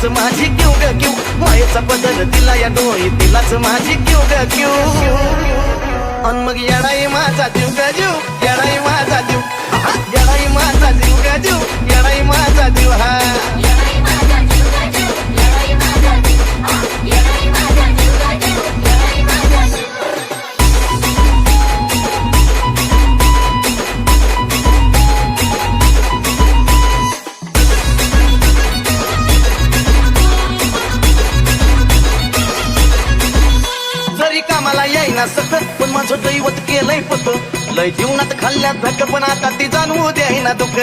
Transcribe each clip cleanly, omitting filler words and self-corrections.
तिलाच माझी क्यू ग क्यू, मायेचा बदल दिला या डोळी तिलाच माझी क्यू ग क्यू. अन मग येडाई माझा जीव ग जीव, येडाई माझा जीव, येडाई माझा जीव ग जीव, येडाई माझा जीव. हा कामाला येईना सखत पण माझं दैवत केलंय पत. लय जीवनात खाल्ल्यात धक्क पण आता ती जाणवू द्यायना दुःख.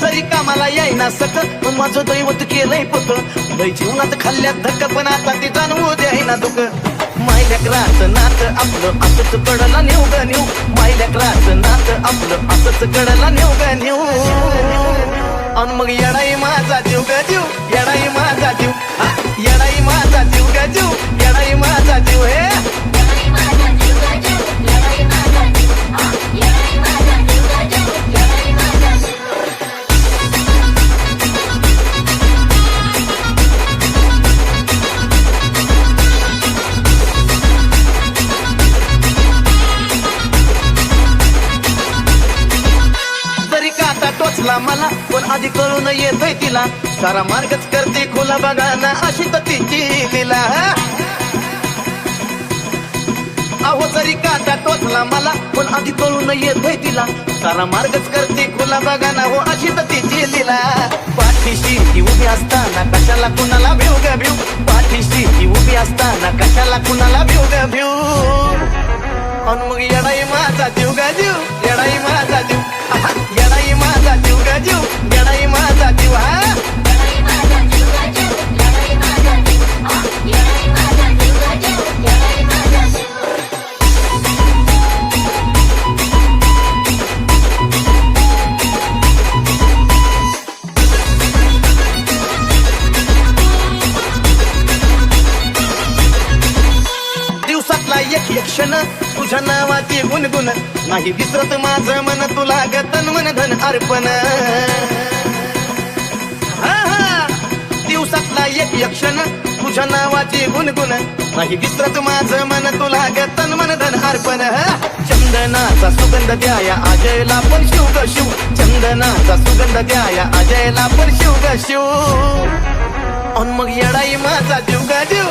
जरी कामाला येईना सखत पण माझं दैवत केलंय पत. लय जीवनात खाल्ल्यात धक्क पण आता ती जाणवू द्यायना दुःख. मायलेकराच नात आपलं असंच कडला नेऊ ग नेऊ, मायलेकराच नात आपलं असंच कडला नेऊ ग नेऊ. अन मग येडाई माझा जीव ग जीव, येडाई माझा जीव, येडाई माझा जीव ग जीव, येडाई माझा जीव. हे टोचला मला पण आधी कळून येतोय तिला, सारा मार्गच करते खुला बघा ना अशी तर तिची लीला. अहो जरी काटा टोचला मला पण आधी कळून येतोय तिला, सारा मार्गच करते खुला बघा ना हो अशी तर तिची लीला. पाठीशी ती उभी असताना कशाला कुणाला भिऊ ग भिऊ, पाठीशी ती उभी असताना कशाला कुणाला भिऊ ग भिऊ. अन मग येडाई माझा जीव ग जीव, येडाई माझा जीव, येडाई माझा जीव ग जीव, येडाई माझा जीव. हा एक एक क्षण तुझ्या नावाची गुणगुण, नाही विसरत माझं मन तुला ग तन मन धन अर्पण. दिवसातला एक एक क्षण तुझ्या नावाची गुणगुण, नाही विसरत माझं मन तुला ग तन मन धन अर्पण. चंदनाचा सुगंध द्याया अजयला पण शिव ग शिव, चंदनाचा सुगंध द्याया अजयला पण शिव ग शिव. अन मग येडाई माझा जीव ग जीव,